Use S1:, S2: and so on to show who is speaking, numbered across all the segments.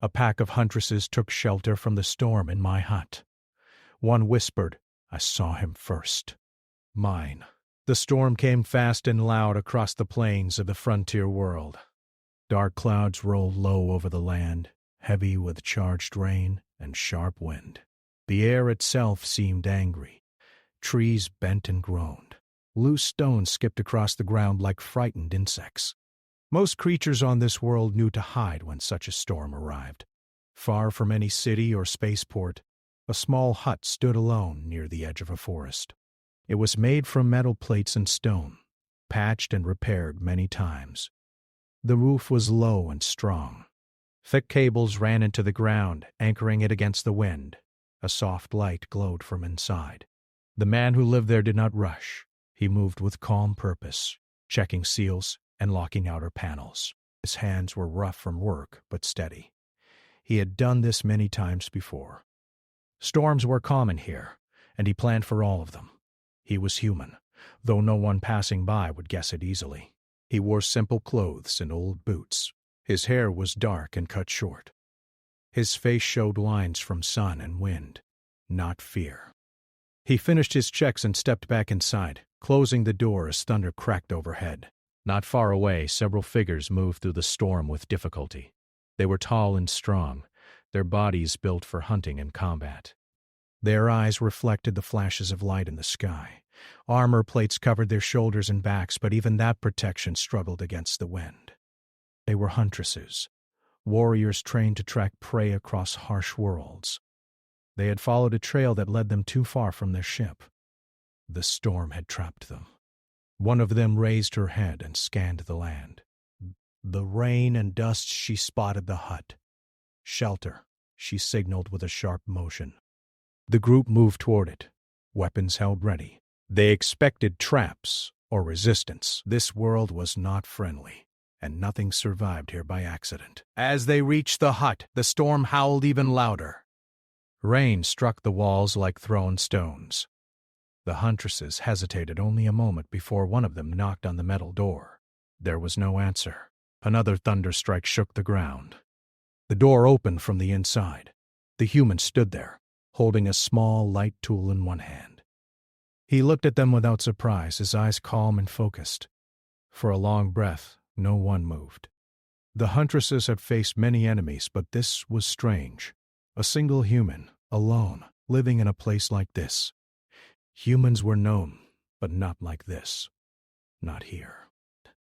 S1: A pack of huntresses took shelter from the storm in my hut. One whispered, "I saw him first." Mine. The storm came fast and loud across the plains of the frontier world. Dark clouds rolled low over the land, heavy with charged rain and sharp wind. The air itself seemed angry. Trees bent and groaned. Loose stones skipped across the ground like frightened insects. Most creatures on this world knew to hide when such a storm arrived. Far from any city or spaceport, a small hut stood alone near the edge of a forest. It was made from metal plates and stone, patched and repaired many times. The roof was low and strong. Thick cables ran into the ground, anchoring it against the wind. A soft light glowed from inside. The man who lived there did not rush. He moved with calm purpose, checking seals and locking outer panels. His hands were rough from work, but steady. He had done this many times before. Storms were common here, and he planned for all of them. He was human, though no one passing by would guess it easily. He wore simple clothes and old boots. His hair was dark and cut short. His face showed lines from sun and wind, not fear. He finished his checks and stepped back inside, closing the door as thunder cracked overhead. Not far away, several figures moved through the storm with difficulty. They were tall and strong, their bodies built for hunting and combat. Their eyes reflected the flashes of light in the sky. Armor plates covered their shoulders and backs, but even that protection struggled against the wind. They were huntresses, warriors trained to track prey across harsh worlds. They had followed a trail that led them too far from their ship. The storm had trapped them. One of them raised her head and scanned the land. The rain and dust, she spotted the hut. "Shelter," she signaled with a sharp motion. The group moved toward it, weapons held ready. They expected traps or resistance. This world was not friendly, and nothing survived here by accident. As they reached the hut, the storm howled even louder. Rain struck the walls like thrown stones. The huntresses hesitated only a moment before one of them knocked on the metal door. There was no answer. Another thunderstrike shook the ground. The door opened from the inside. The human stood there, holding a small, light tool in one hand. He looked at them without surprise, his eyes calm and focused. For a long breath, no one moved. The huntresses had faced many enemies, but this was strange. A single human, alone, living in a place like this. Humans were known, but not like this. Not here.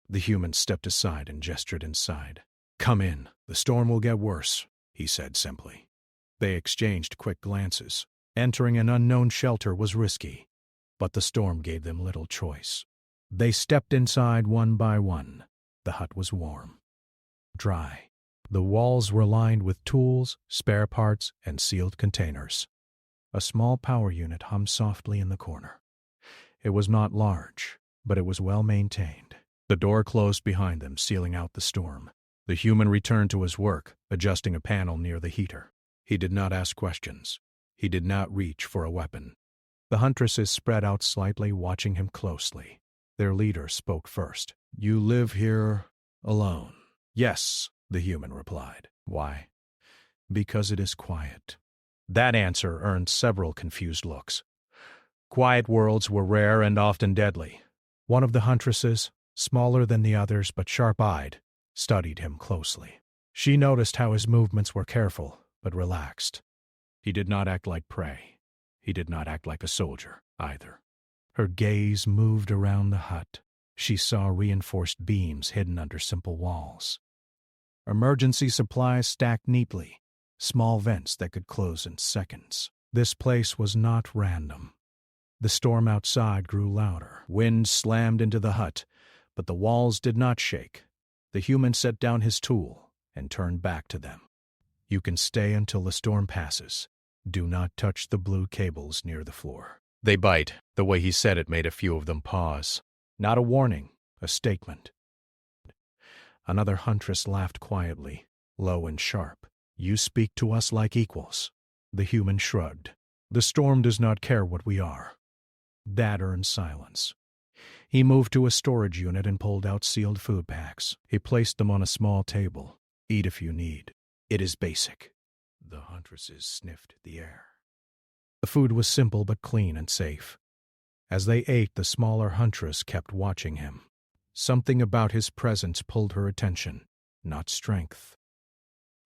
S1: The human stepped aside and gestured inside. "Come in. The storm will get worse," he said simply. They exchanged quick glances. Entering an unknown shelter was risky, but the storm gave them little choice. They stepped inside one by one. The hut was warm, dry. The walls were lined with tools, spare parts, and sealed containers. A small power unit hummed softly in the corner. It was not large, but it was well maintained. The door closed behind them, sealing out the storm. The human returned to his work, adjusting a panel near the heater. He did not ask questions. He did not reach for a weapon. The huntresses spread out slightly, watching him closely. Their leader spoke first. "You live here alone?" "Yes," the human replied. "Why?" "Because it is quiet." That answer earned several confused looks. Quiet worlds were rare and often deadly. One of the huntresses, smaller than the others but sharp-eyed, studied him closely. She noticed how his movements were careful but relaxed. He did not act like prey. He did not act like a soldier, either. Her gaze moved around the hut. She saw reinforced beams hidden under simple walls. Emergency supplies stacked neatly, small vents that could close in seconds. This place was not random. The storm outside grew louder. Wind slammed into the hut, but the walls did not shake. The human set down his tool and turned back to them. "You can stay until the storm passes. Do not touch the blue cables near the floor." They bite. The way he said it made a few of them pause. Not a warning, a statement. Another huntress laughed quietly, low and sharp. "You speak to us like equals." The human shrugged. "The storm does not care what we are." That earned silence. He moved to a storage unit and pulled out sealed food packs. He placed them on a small table. "Eat if you need." It is basic. The huntresses sniffed the air. The food was simple but clean and safe. As they ate, the smaller huntress kept watching him. Something about his presence pulled her attention. Not strength.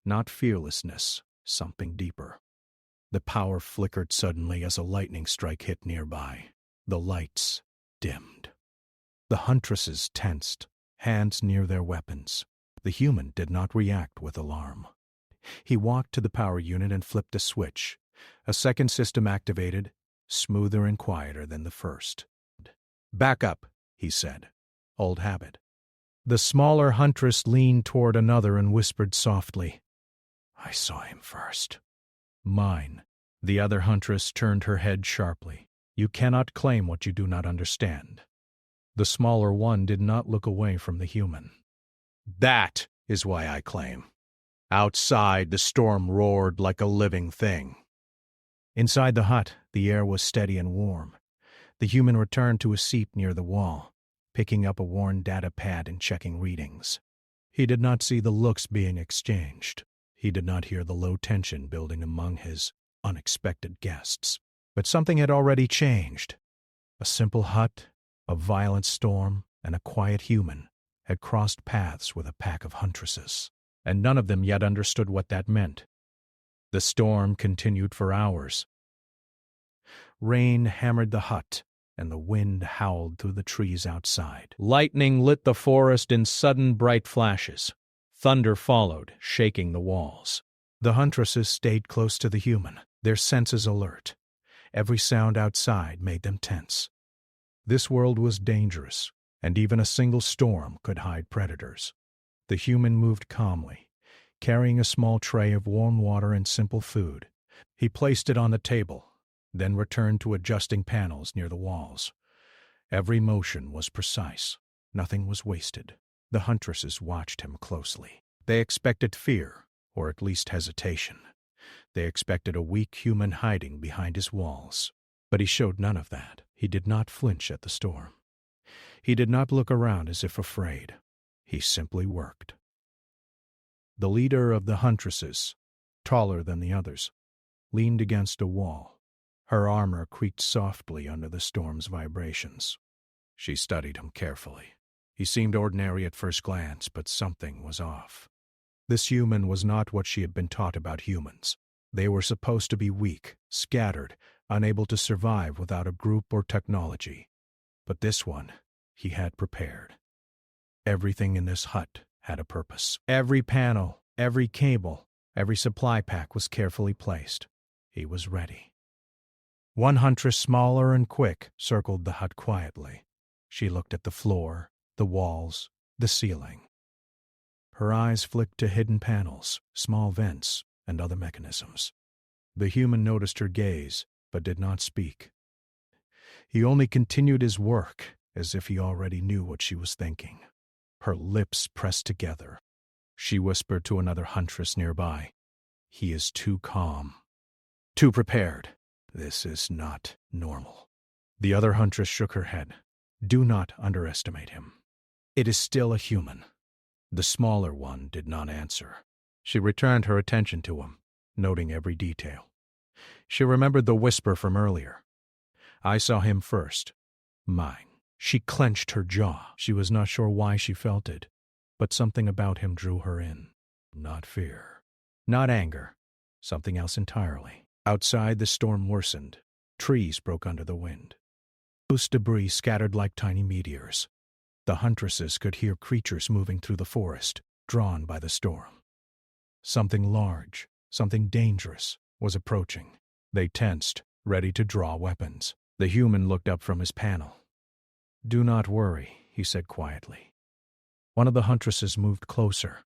S1: Not fearlessness. Something deeper. The power flickered suddenly as a lightning strike hit nearby. The lights dimmed. The huntresses tensed, hands near their weapons. The human did not react with alarm. He walked to the power unit and flipped a switch. A second system activated, smoother and quieter than the first. "Back up," he said. Old habit. The smaller huntress leaned toward another and whispered softly, "I saw him first." "Mine." The other huntress turned her head sharply. "You cannot claim what you do not understand." The smaller one did not look away from the human. "That is why I claim." Outside, the storm roared like a living thing. Inside the hut, the air was steady and warm. The human returned to a seat near the wall, picking up a worn data pad and checking readings. He did not see the looks being exchanged. He did not hear the low tension building among his unexpected guests. But something had already changed. A simple hut, a violent storm, and a quiet human had crossed paths with a pack of huntresses, and none of them yet understood what that meant. The storm continued for hours. Rain hammered the hut, and the wind howled through the trees outside. Lightning lit the forest in sudden bright flashes. Thunder followed, shaking the walls. The huntresses stayed close to the human, their senses alert. Every sound outside made them tense. This world was dangerous, and even a single storm could hide predators. The human moved calmly, carrying a small tray of warm water and simple food. He placed it on the table, then returned to adjusting panels near the walls. Every motion was precise. Nothing was wasted. The huntresses watched him closely. They expected fear, or at least hesitation. They expected a weak human hiding behind his walls. But he showed none of that. He did not flinch at the storm. He did not look around as if afraid. He simply worked. The leader of the huntresses, taller than the others, leaned against a wall. Her armor creaked softly under the storm's vibrations. She studied him carefully. He seemed ordinary at first glance, but something was off. This human was not what she had been taught about humans. They were supposed to be weak, scattered, unable to survive without a group or technology. But this one, he had prepared. Everything in this hut had a purpose. Every panel, every cable, every supply pack was carefully placed. He was ready. One huntress, smaller and quick, circled the hut quietly. She looked at the floor, the walls, the ceiling. Her eyes flicked to hidden panels, small vents, and other mechanisms. The human noticed her gaze, but did not speak. He only continued his work, as if he already knew what she was thinking. Her lips pressed together. She whispered to another huntress nearby, "He is too calm, too prepared. This is not normal." The other huntress shook her head. "Do not underestimate him. It is still a human." The smaller one did not answer. She returned her attention to him, noting every detail. She remembered the whisper from earlier. "I saw him first. Mine." She clenched her jaw. She was not sure why she felt it, but something about him drew her in. Not fear. Not anger. Something else entirely. Outside, the storm worsened. Trees broke under the wind. Loose debris scattered like tiny meteors. The huntresses could hear creatures moving through the forest, drawn by the storm. Something large, something dangerous, was approaching. They tensed, ready to draw weapons. The human looked up from his panel. "Do not worry," he said quietly. One of the huntresses moved closer.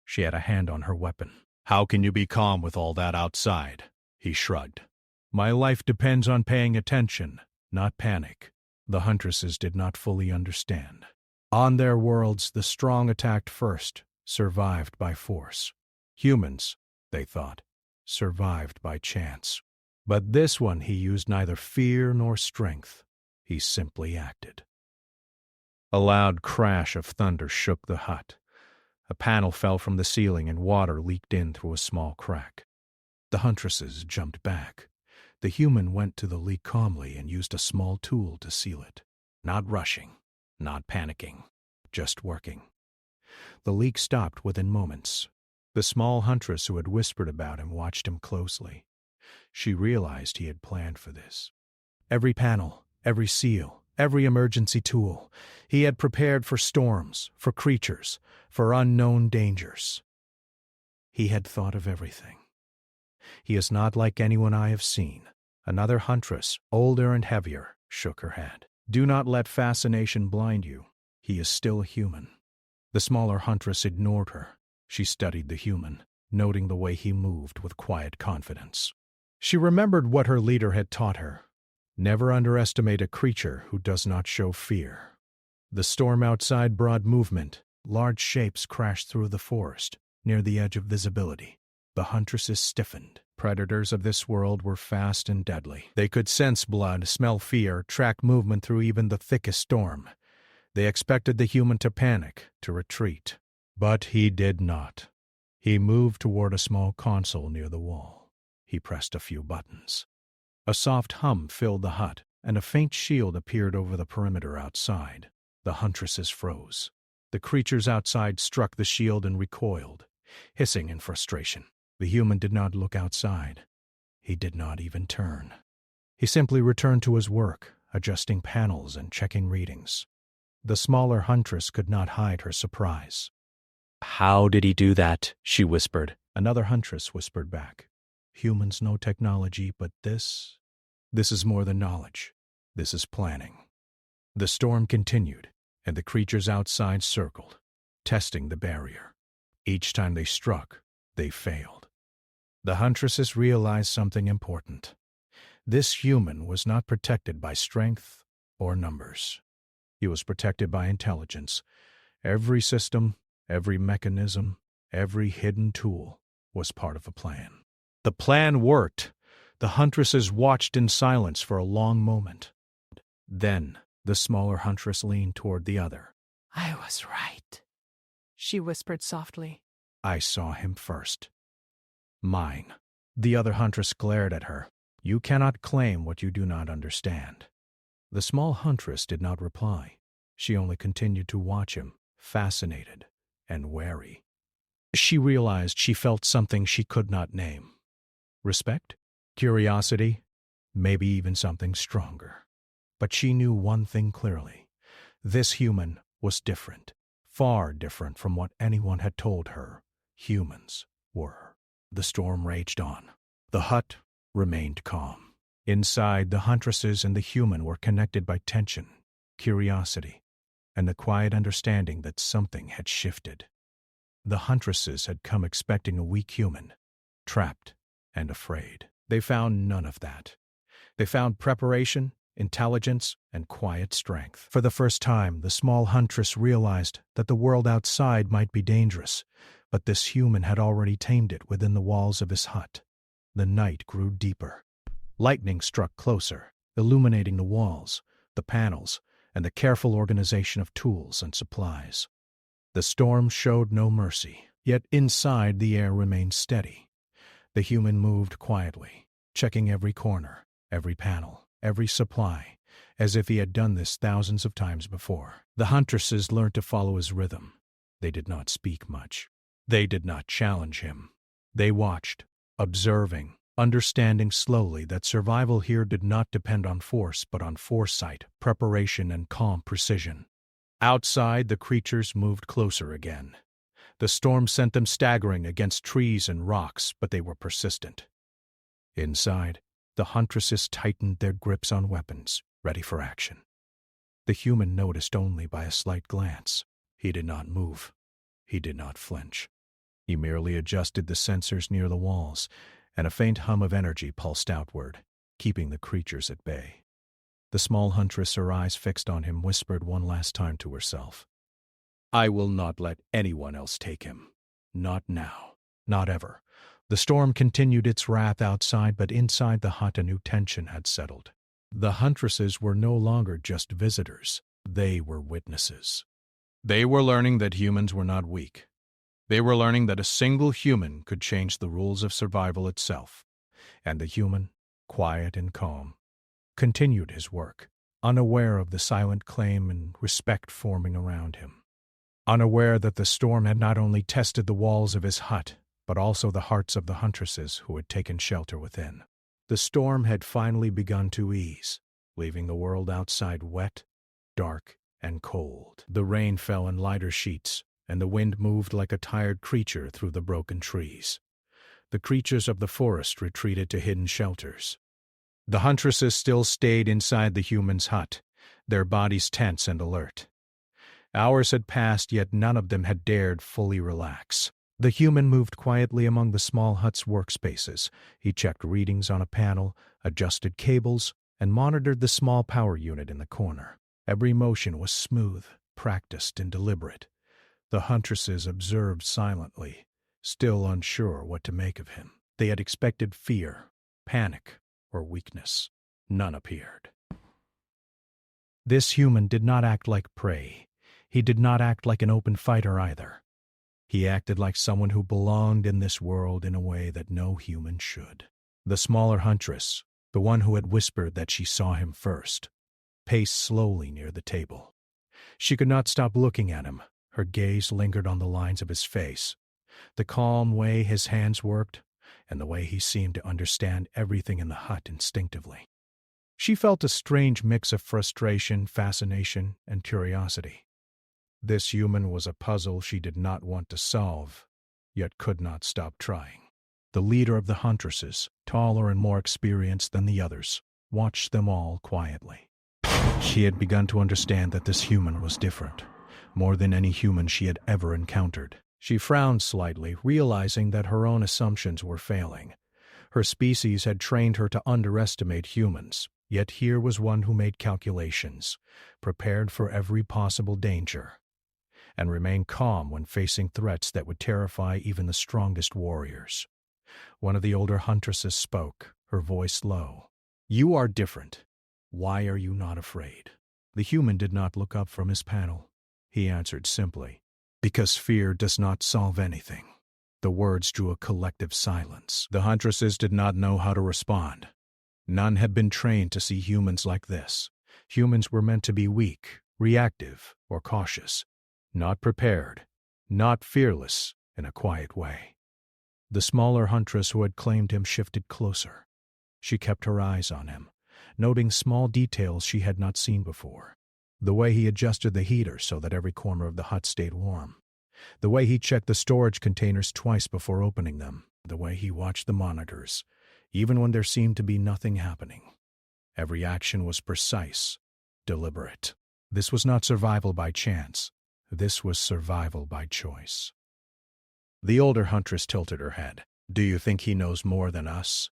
S1: She had a hand on her weapon. "How can you be calm with all that outside?" He shrugged. "My life depends on paying attention, not panic." The huntresses did not fully understand. On their worlds, the strong attacked first, survived by force. Humans, they thought, survived by chance. But this one he used neither fear nor strength. He simply acted. A loud crash of thunder shook the hut. A panel fell from the ceiling and water leaked in through a small crack. The Huntresses jumped back. The human went to the leak calmly and used a small tool to seal it. Not rushing, not panicking, just working. The leak stopped within moments. The small Huntress who had whispered about him watched him closely. She realized he had planned for this. Every panel, every seal, every emergency tool, he had prepared for storms, for creatures, for unknown dangers. He had thought of everything. He is not like anyone I have seen. Another Huntress, older and heavier, shook her head. Do not let fascination blind you. He is still human. The smaller Huntress ignored her. She studied the human, noting the way he moved with quiet confidence. She remembered what her leader had taught her. Never underestimate a creature who does not show fear. The storm outside brought movement. Large shapes crashed through the forest, near the edge of visibility. The Huntresses stiffened. Predators of this world were fast and deadly. They could sense blood, smell fear, track movement through even the thickest storm. They expected the human to panic, to retreat. But he did not. He moved toward a small console near the wall. He pressed a few buttons. A soft hum filled the hut, and a faint shield appeared over the perimeter outside. The Huntresses froze. The creatures outside struck the shield and recoiled, hissing in frustration. The human did not look outside. He did not even turn. He simply returned to his work, adjusting panels and checking readings. The smaller Huntress could not hide her surprise. "How did he do that?" she whispered. Another Huntress whispered back. "Humans know technology, but this is more than knowledge. This is planning." The storm continued, and the creatures outside circled, testing the barrier. Each time they struck, they failed. The Huntresses realized something important. This human was not protected by strength or numbers. He was protected by intelligence. Every system, every mechanism, every hidden tool was part of a plan. The plan worked. The Huntresses watched in silence for a long moment. Then, the smaller Huntress leaned toward the other.
S2: "I was right," she whispered softly.
S1: "I saw him first. Mine." The other Huntress glared at her. "You cannot claim what you do not understand." The small Huntress did not reply. She only continued to watch him, fascinated and wary. She realized she felt something she could not name. Respect? Curiosity? Maybe even something stronger. But she knew one thing clearly. This human was different, far different from what anyone had told her humans were. The storm raged on. The hut remained calm. Inside, the Huntresses and the human were connected by tension, curiosity, and the quiet understanding that something had shifted. The Huntresses had come expecting a weak human, trapped and afraid. They found none of that. They found preparation, intelligence, and quiet strength. For the first time, the small Huntress realized that the world outside might be dangerous, but this human had already tamed it within the walls of his hut. The night grew deeper. Lightning struck closer, illuminating the walls, the panels, and the careful organization of tools and supplies. The storm showed no mercy, yet inside the air remained steady. The human moved quietly, checking every corner, every panel, every supply, as if he had done this thousands of times before. The Huntresses learned to follow his rhythm. They did not speak much. They did not challenge him. They watched, observing, understanding slowly that survival here did not depend on force but on foresight, preparation, and calm precision. Outside, the creatures moved closer again. The storm sent them staggering against trees and rocks, but they were persistent. Inside, the Huntresses tightened their grips on weapons, ready for action. The human noticed only by a slight glance. He did not move. He did not flinch. He merely adjusted the sensors near the walls, and a faint hum of energy pulsed outward, keeping the creatures at bay. The small Huntress, her eyes fixed on him, whispered one last time to herself, "I will not let anyone else take him. Not now. Not ever." The storm continued its wrath outside, but inside the hut a new tension had settled. The Huntresses were no longer just visitors. They were witnesses. They were learning that humans were not weak. They were learning that a single human could change the rules of survival itself, and the human, quiet and calm, continued his work, unaware of the silent claim and respect forming around him. Unaware that the storm had not only tested the walls of his hut, but also the hearts of the huntresses who had taken shelter within. The storm had finally begun to ease, leaving the world outside wet, dark, and cold. The rain fell in lighter sheets, and the wind moved like a tired creature through the broken trees. The creatures of the forest retreated to hidden shelters. The huntresses still stayed inside the human's hut, their bodies tense and alert. Hours had passed, yet none of them had dared fully relax. The human moved quietly among the small hut's workspaces. He checked readings on a panel, adjusted cables, and monitored the small power unit in the corner. Every motion was smooth, practiced, and deliberate. The huntresses observed silently, still unsure what to make of him. They had expected fear, panic, or weakness. None appeared. This human did not act like prey. He did not act like an open fighter either. He acted like someone who belonged in this world in a way that no human should. The smaller huntress, the one who had whispered that she saw him first, paced slowly near the table. She could not stop looking at him. Her gaze lingered on the lines of his face, the calm way his hands worked, and the way he seemed to understand everything in the hut instinctively. She felt a strange mix of frustration, fascination, and curiosity. This human was a puzzle she did not want to solve, yet could not stop trying. The leader of the huntresses, taller and more experienced than the others, watched them all quietly. She had begun to understand that this human was different, more than any human she had ever encountered. She frowned slightly, realizing that her own assumptions were failing. Her species had trained her to underestimate humans, yet here was one who made calculations, prepared for every possible danger, and remained calm when facing threats that would terrify even the strongest warriors. One of the older huntresses spoke, her voice low. "You are different. Why are you not afraid?" The human did not look up from his panel. He answered simply, "Because fear does not solve anything." The words drew a collective silence. The huntresses did not know how to respond. None had been trained to see humans like this. Humans were meant to be weak, reactive, or cautious, not prepared, not fearless in a quiet way. The smaller huntress who had claimed him shifted closer. She kept her eyes on him, noting small details she had not seen before. The way he adjusted the heater so that every corner of the hut stayed warm. The way he checked the storage containers twice before opening them. The way he watched the monitors, even when there seemed to be nothing happening. Every action was precise, deliberate. This was not survival by chance. This was survival by choice. The older huntress tilted her head. "Do you think he knows more than us?"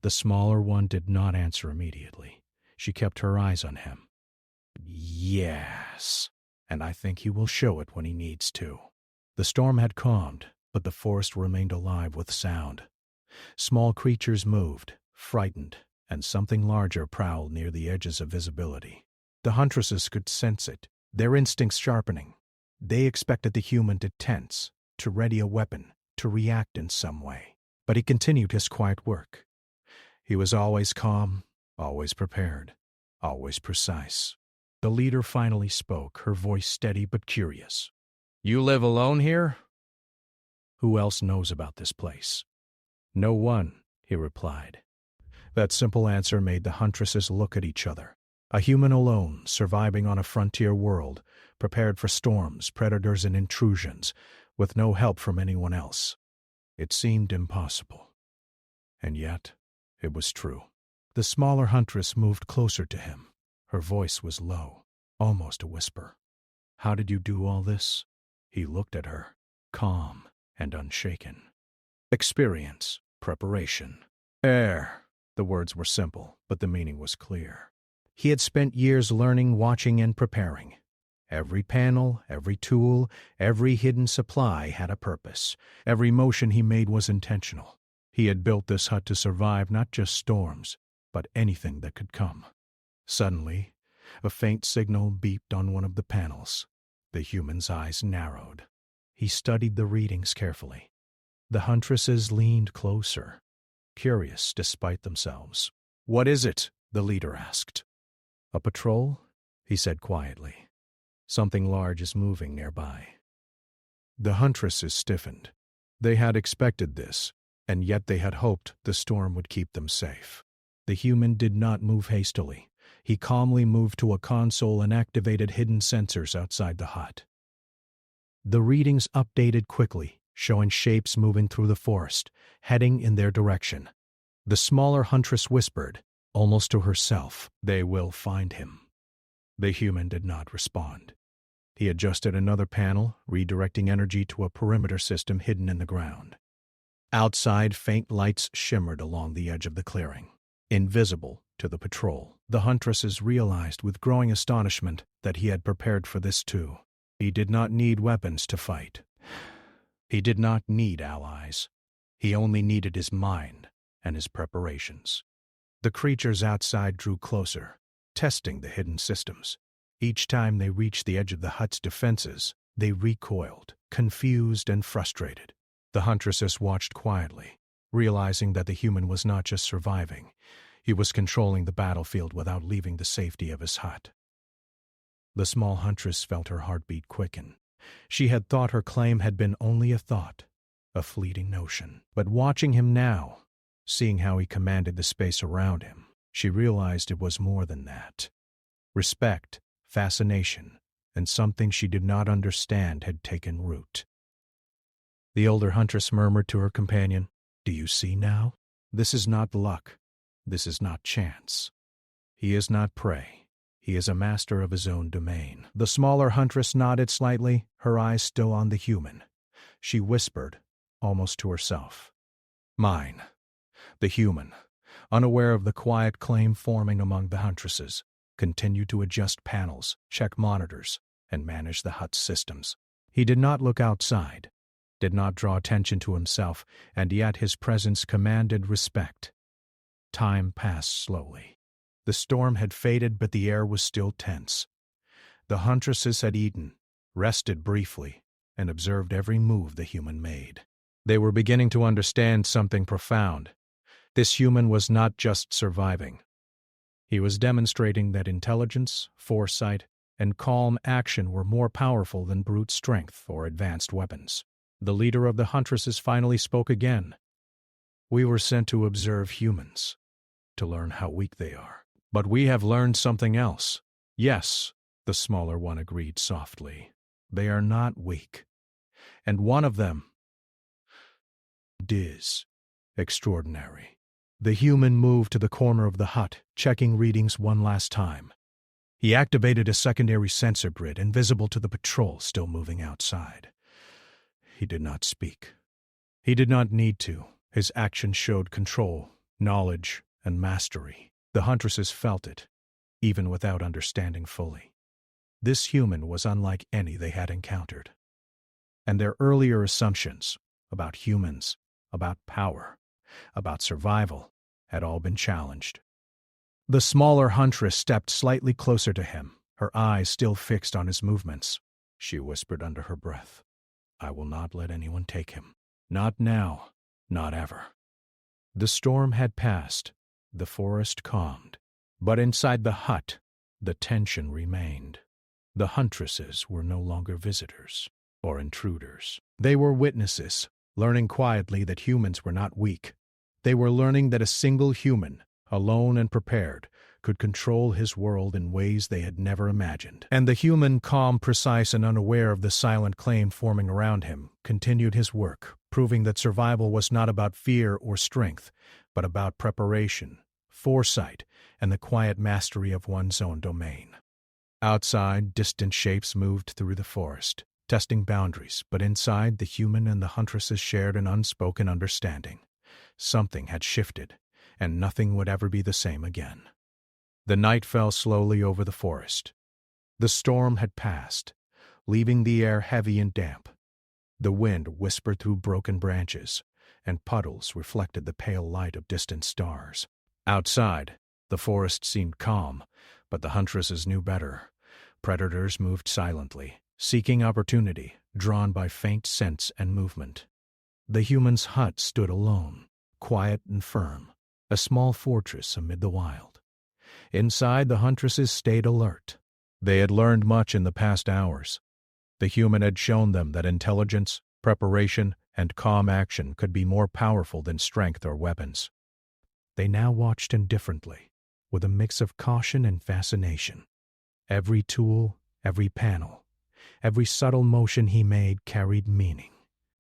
S1: The smaller one did not answer immediately. She kept her eyes on him. "Yes, and I think he will show it when he needs to." The storm had calmed, but the forest remained alive with sound. Small creatures moved, frightened, and something larger prowled near the edges of visibility. The huntresses could sense it, their instincts sharpening. They expected the human to tense, to ready a weapon, to react in some way. But he continued his quiet work. He was always calm, always prepared, always precise. The leader finally spoke, her voice steady but curious. "You live alone here?" "Who else knows about this place?" "No one," he replied. That simple answer made the huntresses look at each other. A human alone, surviving on a frontier world, prepared for storms, predators, and intrusions, with no help from anyone else. It seemed impossible. And yet, it was true. The smaller huntress moved closer to him. Her voice was low, almost a whisper. "How did you do all this?" He looked at her, calm and unshaken. "Experience, preparation, air." The words were simple, but the meaning was clear. He had spent years learning, watching, and preparing. Every panel, every tool, every hidden supply had a purpose. Every motion he made was intentional. He had built this hut to survive not just storms, but anything that could come. Suddenly, a faint signal beeped on one of the panels. The human's eyes narrowed. He studied the readings carefully. The huntresses leaned closer, curious despite themselves. "What is it?" the leader asked. "A patrol?" he said quietly. "Something large is moving nearby." The huntresses stiffened. They had expected this, and yet they had hoped the storm would keep them safe. The human did not move hastily. He calmly moved to a console and activated hidden sensors outside the hut. The readings updated quickly, showing shapes moving through the forest, heading in their direction. The smaller huntress whispered, almost to herself, "They will find him." The human did not respond. He adjusted another panel, redirecting energy to a perimeter system hidden in the ground. Outside, faint lights shimmered along the edge of the clearing, invisible to the patrol. The huntresses realized with growing astonishment that he had prepared for this too. He did not need weapons to fight. He did not need allies. He only needed his mind and his preparations. The creatures outside drew closer, testing the hidden systems. Each time they reached the edge of the hut's defenses, they recoiled, confused and frustrated. The huntresses watched quietly, realizing that the human was not just surviving, he was controlling the battlefield without leaving the safety of his hut. The small huntress felt her heartbeat quicken. She had thought her claim had been only a thought, a fleeting notion. But watching him now, seeing how he commanded the space around him, she realized it was more than that. Respect, fascination, and something she did not understand had taken root. The older huntress murmured to her companion, "Do you see now? This is not luck. This is not chance. He is not prey. He is a master of his own domain." The smaller huntress nodded slightly, her eyes still on the human. She whispered, almost to herself, "Mine." The human, unaware of the quiet claim forming among the huntresses, continued to adjust panels, check monitors, and manage the hut's systems. He did not look outside, did not draw attention to himself, and yet his presence commanded respect. Time passed slowly. The storm had faded, but the air was still tense. The huntresses had eaten, rested briefly, and observed every move the human made. They were beginning to understand something profound. This human was not just surviving. He was demonstrating that intelligence, foresight, and calm action were more powerful than brute strength or advanced weapons. The leader of the huntresses finally spoke again. "We were sent to observe humans, to learn how weak they are. But we have learned something else." "Yes," the smaller one agreed softly. "They are not weak. And one of them is extraordinary." The human moved to the corner of the hut, checking readings one last time. He activated a secondary sensor grid, invisible to the patrol still moving outside. He did not speak. He did not need to. His actions showed control, knowledge, and mastery. The huntresses felt it, even without understanding fully. This human was unlike any they had encountered. And their earlier assumptions about humans, about power, about survival, had all been challenged. The smaller huntress stepped slightly closer to him, her eyes still fixed on his movements. She whispered under her breath, "I will not let anyone take him. Not now, not ever." The storm had passed, the forest calmed, but inside the hut, the tension remained. The huntresses were no longer visitors or intruders. They were witnesses, learning quietly that humans were not weak. They were learning that a single human, alone and prepared, could control his world in ways they had never imagined. And the human, calm, precise, and unaware of the silent claim forming around him, continued his work, proving that survival was not about fear or strength, but about preparation, foresight, and the quiet mastery of one's own domain. Outside, distant shapes moved through the forest, testing boundaries, but inside, the human and the huntresses shared an unspoken understanding. Something had shifted, and nothing would ever be the same again. The night fell slowly over the forest. The storm had passed, leaving the air heavy and damp. The wind whispered through broken branches, and puddles reflected the pale light of distant stars. Outside, the forest seemed calm, but the huntresses knew better. Predators moved silently, seeking opportunity, drawn by faint scents and movement. The human's hut stood alone, quiet and firm, a small fortress amid the wild. Inside, the huntresses stayed alert. They had learned much in the past hours. The human had shown them that intelligence, preparation, and calm action could be more powerful than strength or weapons. They now watched indifferently, with a mix of caution and fascination. Every tool, every panel, every subtle motion he made carried meaning.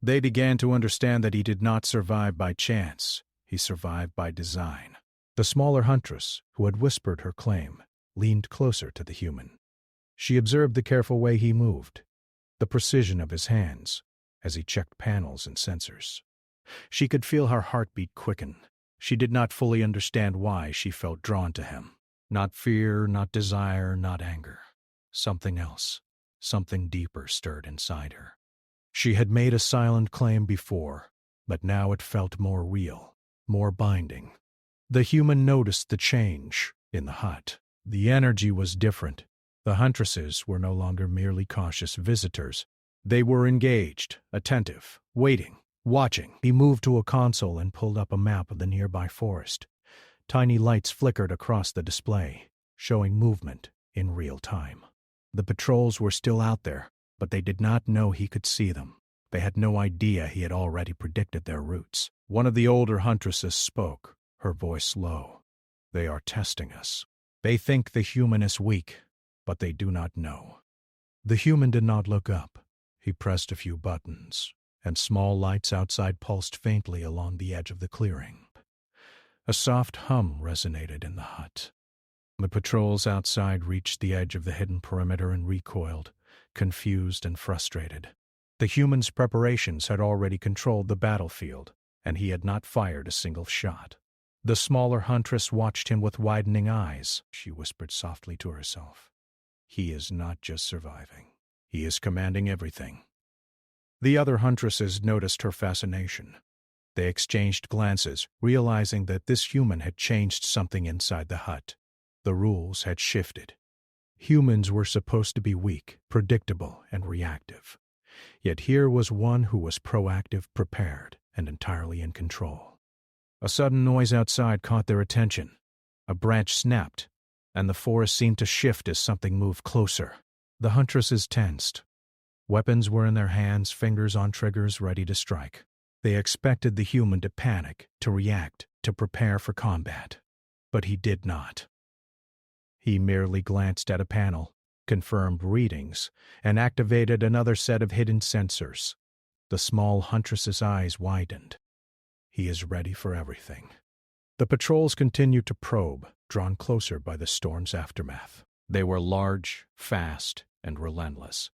S1: They began to understand that he did not survive by chance, he survived by design. The smaller huntress, who had whispered her claim, leaned closer to the human. She observed the careful way he moved, the precision of his hands, as he checked panels and sensors. She could feel her heartbeat quicken. She did not fully understand why she felt drawn to him. Not fear, not desire, not anger. Something else, something deeper stirred inside her. She had made a silent claim before, but now it felt more real, more binding. The human noticed the change in the hut. The energy was different. The huntresses were no longer merely cautious visitors. They were engaged, attentive, waiting, watching. He moved to a console and pulled up a map of the nearby forest. Tiny lights flickered across the display, showing movement in real time. The patrols were still out there, but they did not know he could see them. They had no idea he had already predicted their routes. One of the older huntresses spoke, her voice low. "They are testing us. They think the human is weak, but they do not know." The human did not look up. He pressed a few buttons, and small lights outside pulsed faintly along the edge of the clearing. A soft hum resonated in the hut. The patrols outside reached the edge of the hidden perimeter and recoiled, confused and frustrated. The human's preparations had already controlled the battlefield, and he had not fired a single shot. The smaller huntress watched him with widening eyes. She whispered softly to herself, "He is not just surviving. He is commanding everything." The other huntresses noticed her fascination. They exchanged glances, realizing that this human had changed something inside the hut. The rules had shifted. Humans were supposed to be weak, predictable, and reactive. Yet here was one who was proactive, prepared, and entirely in control. A sudden noise outside caught their attention. A branch snapped, and the forest seemed to shift as something moved closer. The huntresses tensed. Weapons were in their hands, fingers on triggers, ready to strike. They expected the human to panic, to react, to prepare for combat. But he did not. He merely glanced at a panel, confirmed readings, and activated another set of hidden sensors. The small huntress's eyes widened. He is ready for everything. The patrols continued to probe, drawn closer by the storm's aftermath. They were large, fast, and relentless.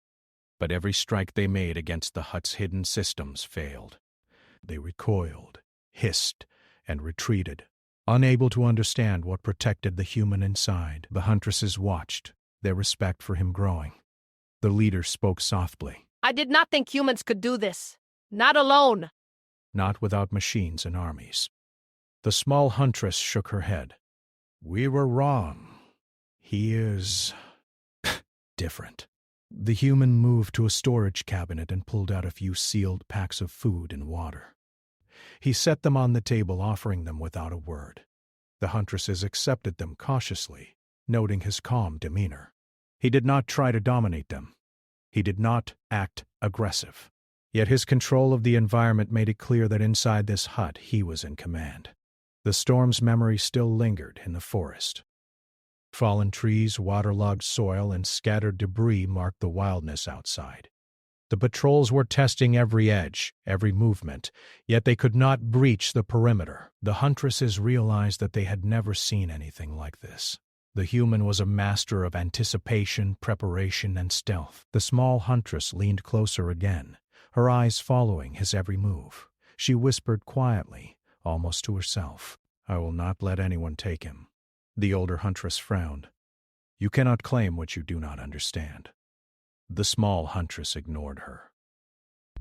S1: But every strike they made against the hut's hidden systems failed. They recoiled, hissed, and retreated, unable to understand what protected the human inside. The huntresses watched, their respect for him growing. The leader spoke softly.
S2: "I did not think humans could do this. Not alone."
S1: Not without machines and armies. The small huntress shook her head. "We were wrong. He is different." The human moved to a storage cabinet and pulled out a few sealed packs of food and water. He set them on the table, offering them without a word. The huntresses accepted them cautiously, noting his calm demeanor. He did not try to dominate them. He did not act aggressive. Yet his control of the environment made it clear that inside this hut he was in command. The storm's memory still lingered in the forest. Fallen trees, waterlogged soil, and scattered debris marked the wildness outside. The patrols were testing every edge, every movement, yet they could not breach the perimeter. The huntresses realized that they had never seen anything like this. The human was a master of anticipation, preparation, and stealth. The small huntress leaned closer again, her eyes following his every move. She whispered quietly, almost to herself, "I will not let anyone take him." The older huntress frowned. "You cannot claim what you do not understand." The small huntress ignored her.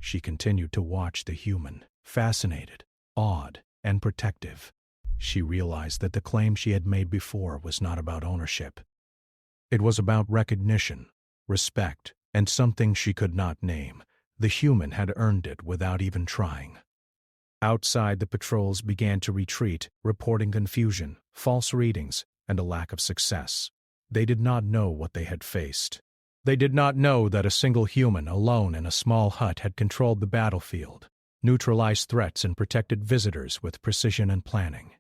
S1: She continued to watch the human, fascinated, awed, and protective. She realized that the claim she had made before was not about ownership. It was about recognition, respect, and something she could not name, The human had earned it without even trying. Outside, the patrols began to retreat, reporting confusion, false readings, and a lack of success. They did not know what they had faced. They did not know that a single human alone in a small hut had controlled the battlefield, neutralized threats, and protected visitors with precision and planning.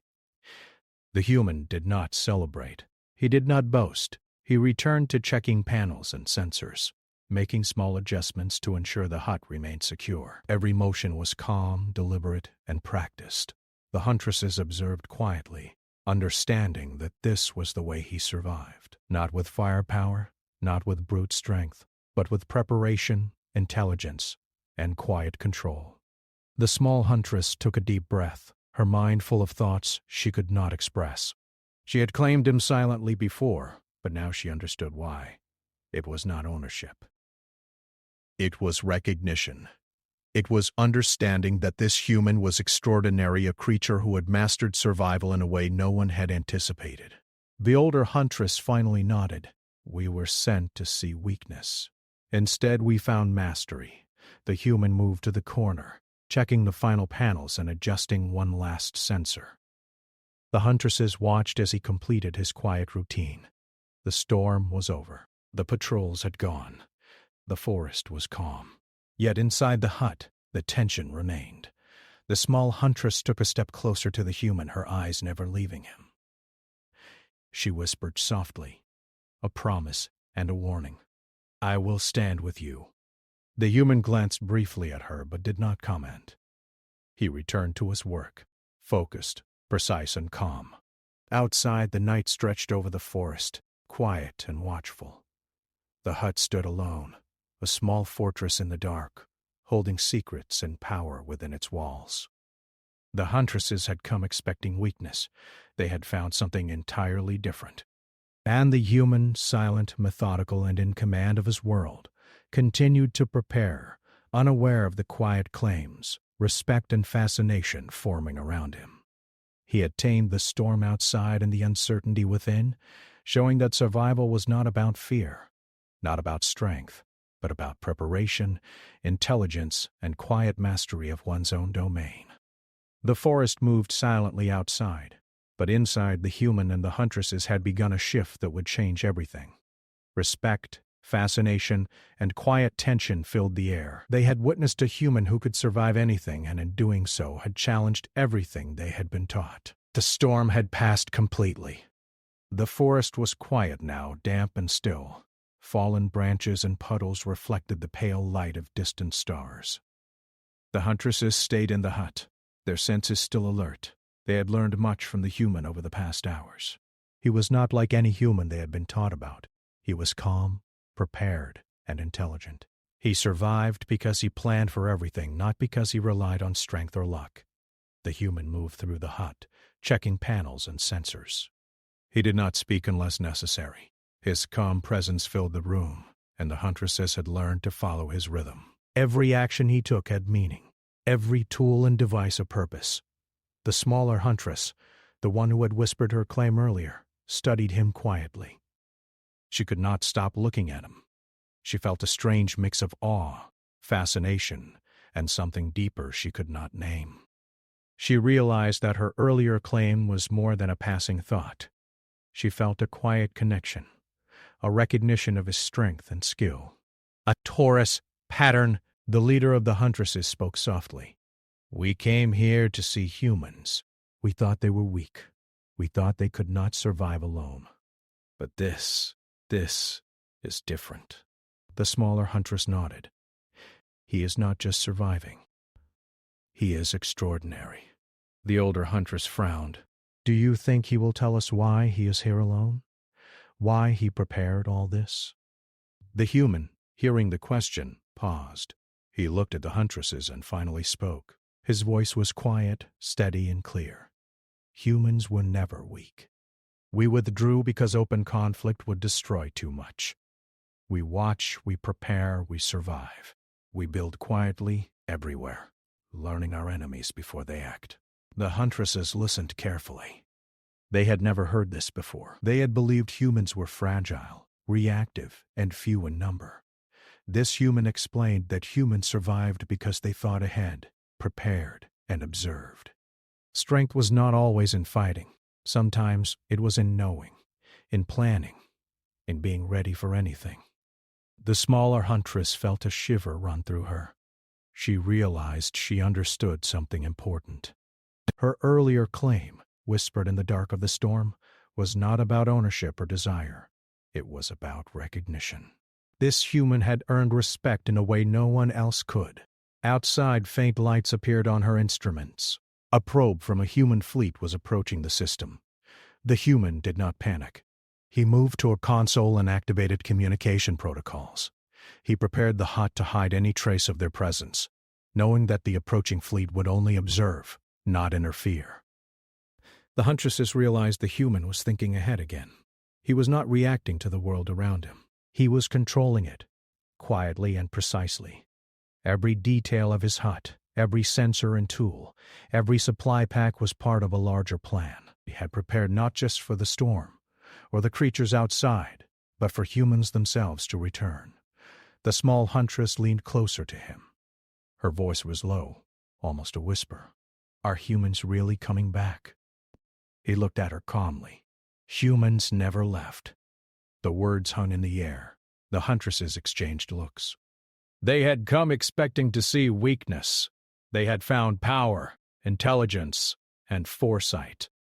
S1: The human did not celebrate. He did not boast. He returned to checking panels and sensors, making small adjustments to ensure the hut remained secure. Every motion was calm, deliberate, and practiced. The Huntresses observed quietly, understanding that this was the way he survived. Not with firepower, not with brute strength, but with preparation, intelligence, and quiet control. The small Huntress took a deep breath, her mind full of thoughts she could not express. She had claimed him silently before, but now she understood why. It was not ownership. It was recognition. It was understanding that this human was extraordinary, a creature who had mastered survival in a way no one had anticipated. The older Huntress finally nodded. We were sent to see weakness. Instead, we found mastery. The human moved to the corner, checking the final panels and adjusting one last sensor. The Huntresses watched as he completed his quiet routine. The storm was over. The patrols had gone. The forest was calm. Yet inside the hut, the tension remained. The small Huntress took a step closer to the human, her eyes never leaving him. She whispered softly, a promise and a warning. "I will stand with you." The human glanced briefly at her but did not comment. He returned to his work, focused, precise, and calm. Outside, the night stretched over the forest, quiet and watchful. The hut stood alone, a small fortress in the dark, holding secrets and power within its walls. The Huntresses had come expecting weakness. They had found something entirely different. And the human, silent, methodical, and in command of his world, continued to prepare, unaware of the quiet claims, respect, and fascination forming around him. He had tamed the storm outside and the uncertainty within, showing that survival was not about fear, not about strength, but about preparation, intelligence, and quiet mastery of one's own domain. The forest moved silently outside, but inside, the human and the Huntresses had begun a shift that would change everything. Respect, fascination, and quiet tension filled the air. They had witnessed a human who could survive anything, and in doing so had challenged everything they had been taught. The storm had passed completely. The forest was quiet now, damp and still. Fallen branches and puddles reflected the pale light of distant stars. The Huntresses stayed in the hut, their senses still alert. They had learned much from the human over the past hours. He was not like any human they had been taught about. He was calm, prepared, and intelligent. He survived because he planned for everything, not because he relied on strength or luck. The human moved through the hut, checking panels and sensors. He did not speak unless necessary. His calm presence filled the room, and the Huntresses had learned to follow his rhythm. Every action he took had meaning, every tool and device a purpose. The smaller Huntress, the one who had whispered her claim earlier, studied him quietly. She could not stop looking at him. She felt a strange mix of awe, fascination, and something deeper she could not name. She realized that her earlier claim was more than a passing thought. She felt a quiet connection, a recognition of his strength and skill. A Taurus pattern, the leader of the Huntresses spoke softly. "We came here to see humans. We thought they were weak. We thought they could not survive alone. But this is different." The smaller Huntress nodded. "He is not just surviving. He is extraordinary." The older Huntress frowned. "Do you think he will tell us why he is here alone? Why he prepared all this?" The human, hearing the question, paused. He looked at the Huntresses and finally spoke. His voice was quiet, steady, and clear. "Humans were never weak. We withdrew because open conflict would destroy too much. We watch, we prepare, we survive. We build quietly, everywhere, learning our enemies before they act." The Huntresses listened carefully. They had never heard this before. They had believed humans were fragile, reactive, and few in number. This human explained that humans survived because they thought ahead, prepared, and observed. Strength was not always in fighting. Sometimes it was in knowing, in planning, in being ready for anything. The smaller Huntress felt a shiver run through her. She realized she understood something important. Her earlier claim, whispered in the dark of the storm, was not about ownership or desire. It was about recognition. This human had earned respect in a way no one else could. Outside, faint lights appeared on her instruments. A probe from a human fleet was approaching the system. The human did not panic. He moved to a console and activated communication protocols. He prepared the hut to hide any trace of their presence, knowing that the approaching fleet would only observe, not interfere. The Huntresses realized the human was thinking ahead again. He was not reacting to the world around him. He was controlling it, quietly and precisely. Every detail of his hut, every sensor and tool, every supply pack was part of a larger plan. He had prepared not just for the storm, or the creatures outside, but for humans themselves to return. The small Huntress leaned closer to him. Her voice was low, almost a whisper. Are humans really coming back? He looked at her calmly. Humans never left. The words hung in the air. The Huntresses exchanged looks. They had come expecting to see weakness. They had found power, intelligence, and foresight.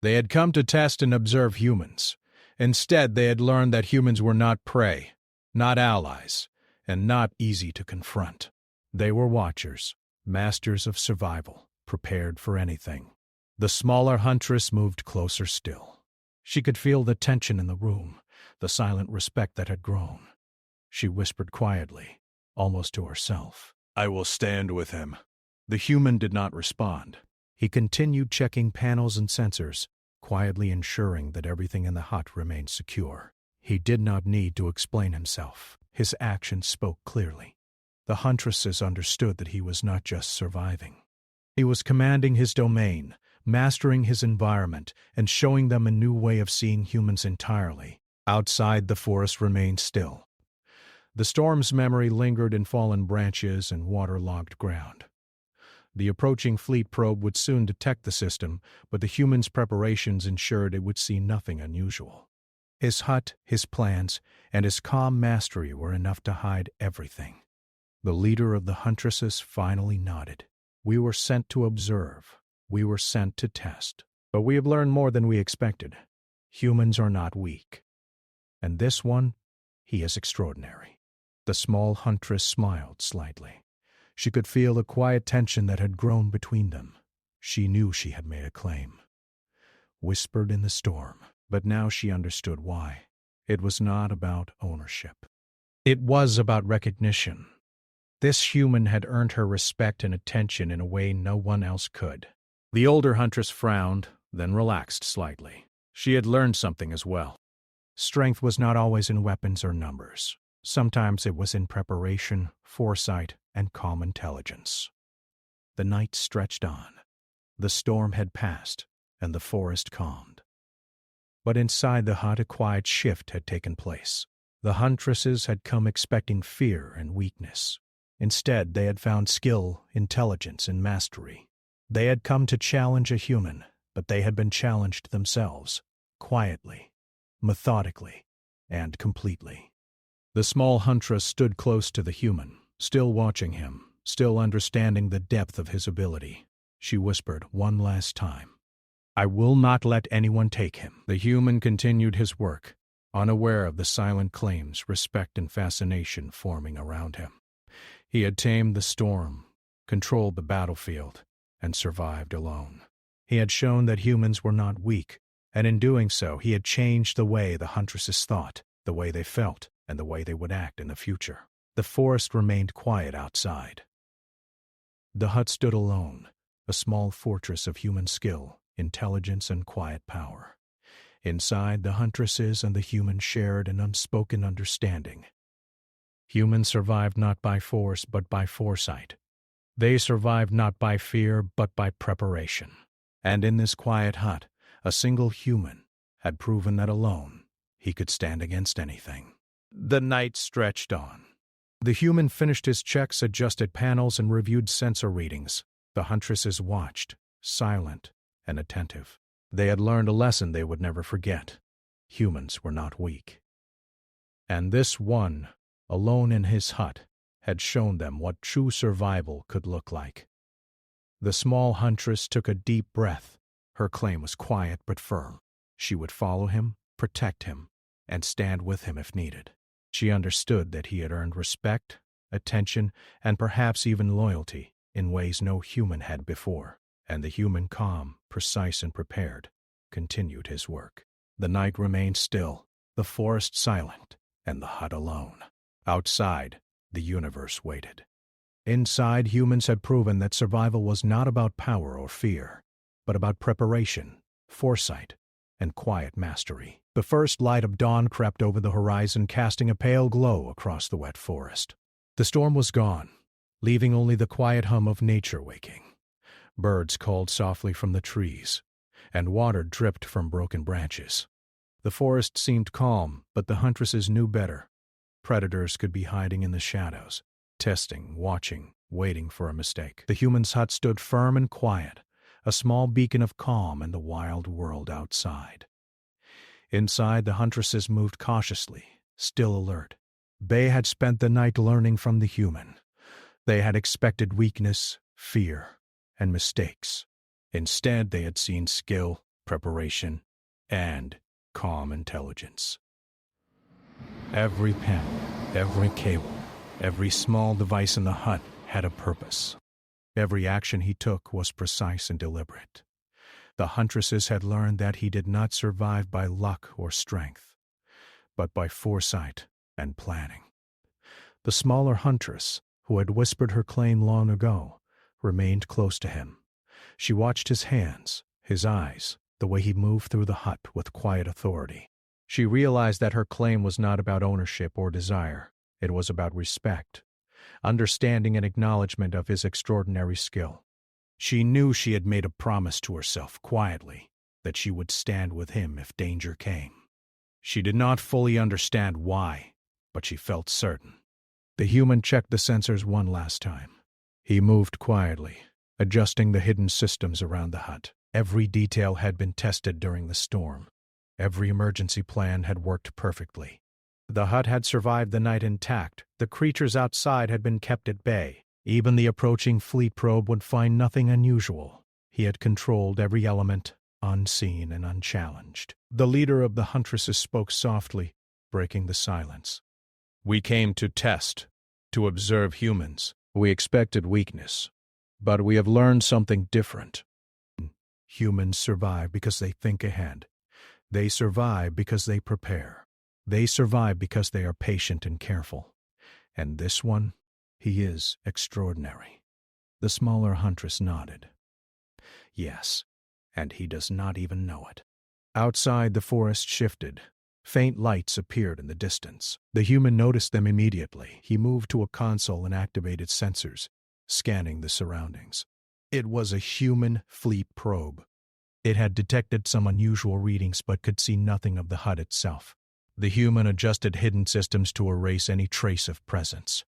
S1: They had come to test and observe humans. Instead, they had learned that humans were not prey, not allies, and not easy to confront. They were watchers, masters of survival, prepared for anything. The smaller Huntress moved closer still. She could feel the tension in the room, the silent respect that had grown. She whispered quietly, almost to herself, I will stand with him. The human did not respond. He continued checking panels and sensors, quietly ensuring that everything in the hut remained secure. He did not need to explain himself. His actions spoke clearly. The Huntresses understood that he was not just surviving. He was commanding his domain, mastering his environment, and showing them a new way of seeing humans entirely. Outside, the forest remained still. The storm's memory lingered in fallen branches and waterlogged ground. The approaching fleet probe would soon detect the system, but the human's preparations ensured it would see nothing unusual. His hut, his plans, and his calm mastery were enough to hide everything. The leader of the Huntresses finally nodded. We were sent to observe. We were sent to test. But we have learned more than we expected. Humans are not weak. And this one, he is extraordinary. The small Huntress smiled slightly. She could feel the quiet tension that had grown between them. She knew she had made a claim. Whispered in the storm, but now she understood why. It was not about ownership. It was about recognition. This human had earned her respect and attention in a way no one else could. The older Huntress frowned, then relaxed slightly. She had learned something as well. Strength was not always in weapons or numbers. Sometimes it was in preparation, foresight, and calm intelligence. The night stretched on. The storm had passed, and the forest calmed. But inside the hut a quiet shift had taken place. The Huntresses had come expecting fear and weakness. Instead, they had found skill, intelligence, and mastery. They had come to challenge a human, but they had been challenged themselves, quietly, methodically, and completely. The small Huntress stood close to the human, still watching him, still understanding the depth of his ability. She whispered one last time, I will not let anyone take him. The human continued his work, unaware of the silent claims, respect, and fascination forming around him. He had tamed the storm, controlled the battlefield, and survived alone. He had shown that humans were not weak, and in doing so he had changed the way the Huntresses thought, the way they felt, and the way they would act in the future. The forest remained quiet outside. The hut stood alone, a small fortress of human skill, intelligence, and quiet power. Inside, the Huntresses and the human shared an unspoken understanding. Humans survived not by force but by foresight. They survived not by fear but by preparation. And in this quiet hut, a single human had proven that alone he could stand against anything. The night stretched on. The human finished his checks, adjusted panels, and reviewed sensor readings. The Huntresses watched, silent and attentive. They had learned a lesson they would never forget. Humans were not weak. And this one, alone in his hut, had shown them what true survival could look like. The small Huntress took a deep breath. Her claim was quiet but firm. She would follow him, protect him, and stand with him if needed. She understood that he had earned respect, attention, and perhaps even loyalty in ways no human had before, and the human, calm, precise, and prepared, continued his work. The night remained still, the forest silent, and the hut alone. Outside, the universe waited. Inside, humans had proven that survival was not about power or fear, but about preparation, foresight, and quiet mastery. The first light of dawn crept over the horizon, casting a pale glow across the wet forest. The storm was gone, leaving only the quiet hum of nature waking. Birds called softly from the trees, and water dripped from broken branches. The forest seemed calm, but the Huntresses knew better. Predators could be hiding in the shadows, testing, watching, waiting for a mistake. The human's hut stood firm and quiet, a small beacon of calm in the wild world outside. Inside, the Huntresses moved cautiously, still alert. They had spent the night learning from the human. They had expected weakness, fear, and mistakes. Instead, they had seen skill, preparation, and calm intelligence. Every panel, every cable, every small device in the hut had a purpose. Every action he took was precise and deliberate. The Huntresses had learned that he did not survive by luck or strength, but by foresight and planning. The smaller Huntress, who had whispered her claim long ago, remained close to him. She watched his hands, his eyes, the way he moved through the hut with quiet authority. She realized that her claim was not about ownership or desire. It was about respect, understanding, and acknowledgement of his extraordinary skill. She knew she had made a promise to herself quietly that she would stand with him if danger came. She did not fully understand why, but she felt certain. The human checked the sensors one last time. He moved quietly, adjusting the hidden systems around the hut. Every detail had been tested during the storm. Every emergency plan had worked perfectly. The hut had survived the night intact. The creatures outside had been kept at bay. Even the approaching fleet probe would find nothing unusual. He had controlled every element, unseen and unchallenged. The leader of the Huntresses spoke softly, breaking the silence. "We came to test, to observe humans. We expected weakness, but we have learned something different. Humans survive because they think ahead. They survive because they prepare. They survive because they are patient and careful. And this one, he is extraordinary." The smaller Huntress nodded. Yes, and he does not even know it. Outside, the forest shifted. Faint lights appeared in the distance. The human noticed them immediately. He moved to a console and activated sensors, scanning the surroundings. It was a human fleet probe. It had detected some unusual readings but could see nothing of the hut itself. The human adjusted hidden systems to erase any trace of presence.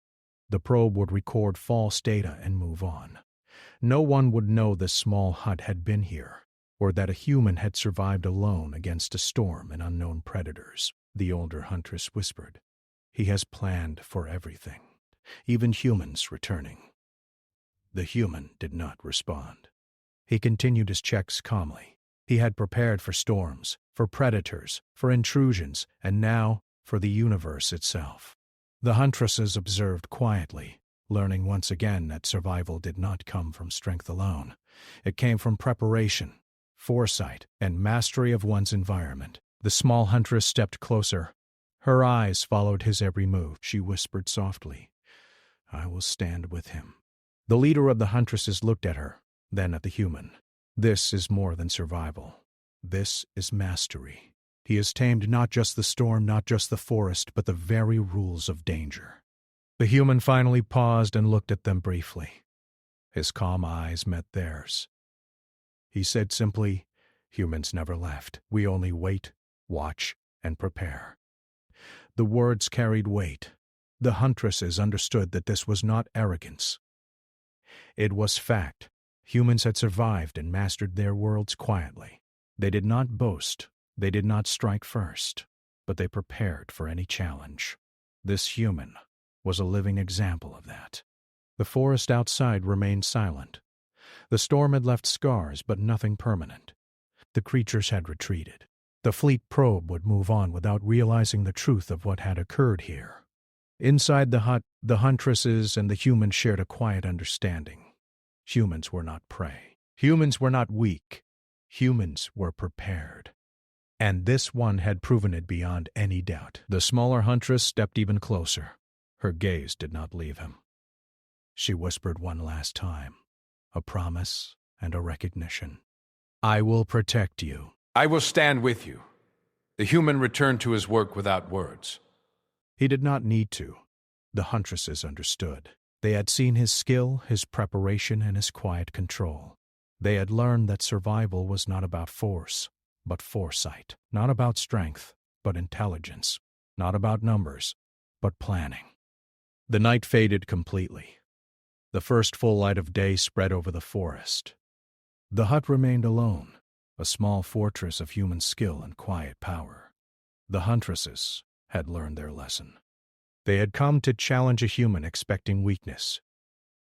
S1: The probe would record false data and move on. No one would know the small hut had been here, or that a human had survived alone against a storm and unknown predators. The older Huntress whispered, "He has planned for everything, even humans returning." The human did not respond. He continued his checks calmly. He had prepared for storms, for predators, for intrusions, and now for the universe itself. The Huntresses observed quietly, learning once again that survival did not come from strength alone. It came from preparation, foresight, and mastery of one's environment. The small Huntress stepped closer. Her eyes followed his every move. She whispered softly, "I will stand with him." The leader of the Huntresses looked at her, then at the human. "This is more than survival. This is mastery. He has tamed not just the storm, not just the forest, but the very rules of danger." The human finally paused and looked at them briefly. His calm eyes met theirs. He said simply, "Humans never left. We only wait, watch, and prepare." The words carried weight. The Huntresses understood that this was not arrogance. It was fact. Humans had survived and mastered their worlds quietly. They did not boast, they did not strike first, but they prepared for any challenge. This human was a living example of that. The forest outside remained silent. The storm had left scars, but nothing permanent. The creatures had retreated. The fleet probe would move on without realizing the truth of what had occurred here. Inside the hut, the Huntresses and the humans shared a quiet understanding. Humans were not prey. Humans were not weak. Humans were prepared. And this one had proven it beyond any doubt. The smaller Huntress stepped even closer. Her gaze did not leave him. She whispered one last time, a promise and a recognition. "I will protect you."
S3: "I will stand with you." The human returned to his work without words.
S1: He did not need to. The Huntresses understood. They had seen his skill, his preparation, and his quiet control. They had learned that survival was not about force, but foresight. Not about strength, but intelligence. Not about numbers, but planning. The night faded completely. The first full light of day spread over the forest. The hut remained alone, a small fortress of human skill and quiet power. The Huntresses had learned their lesson. They had come to challenge a human expecting weakness.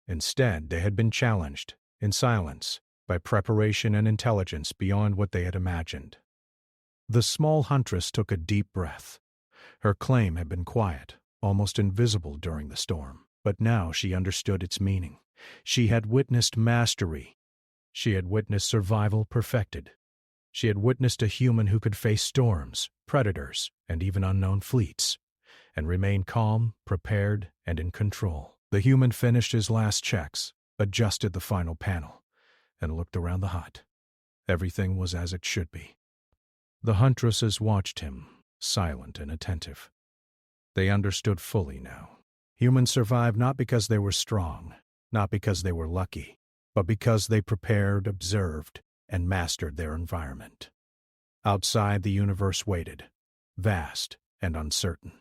S1: Instead, they had been challenged, in silence, by preparation and intelligence beyond what they had imagined. The small Huntress took a deep breath. Her claim had been quiet, almost invisible during the storm, but now she understood its meaning. She had witnessed mastery. She had witnessed survival perfected. She had witnessed a human who could face storms, predators, and even unknown fleets, and remain calm, prepared, and in control. The human finished his last checks, adjusted the final panel, and looked around the hut. Everything was as it should be. The Huntresses watched him, silent and attentive. They understood fully now. Humans survived not because they were strong, not because they were lucky, but because they prepared, observed, and mastered their environment. Outside, the universe waited, vast and uncertain.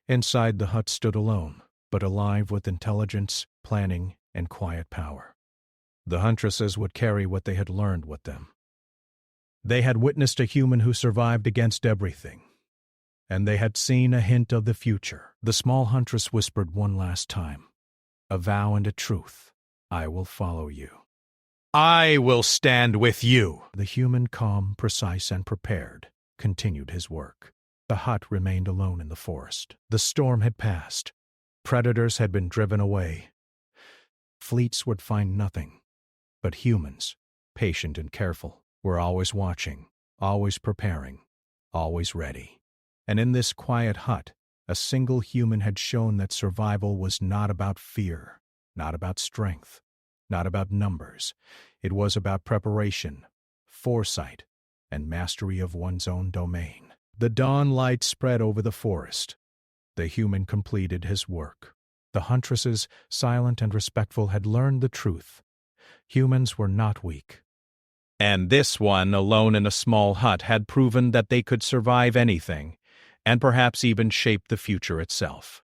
S1: Inside, the hut stood alone, but alive with intelligence, planning, and quiet power. The Huntresses would carry what they had learned with them. They had witnessed a human who survived against everything, and they had seen a hint of the future. The small Huntress whispered one last time, "A vow and a truth. I will follow you. I will stand with you." The human, calm, precise, and prepared, continued his work. The hut remained alone in the forest. The storm had passed. Predators had been driven away. Fleets would find nothing. But humans, patient and careful, were always watching, always preparing, always ready. And in this quiet hut, a single human had shown that survival was not about fear, not about strength, not about numbers. It was about preparation, foresight, and mastery of one's own domain. The dawn light spread over the forest. The human completed his work. The Huntresses, silent and respectful, had learned the truth. Humans were not weak. And this one, alone in a small hut, had proven that they could survive anything, and perhaps even shape the future itself.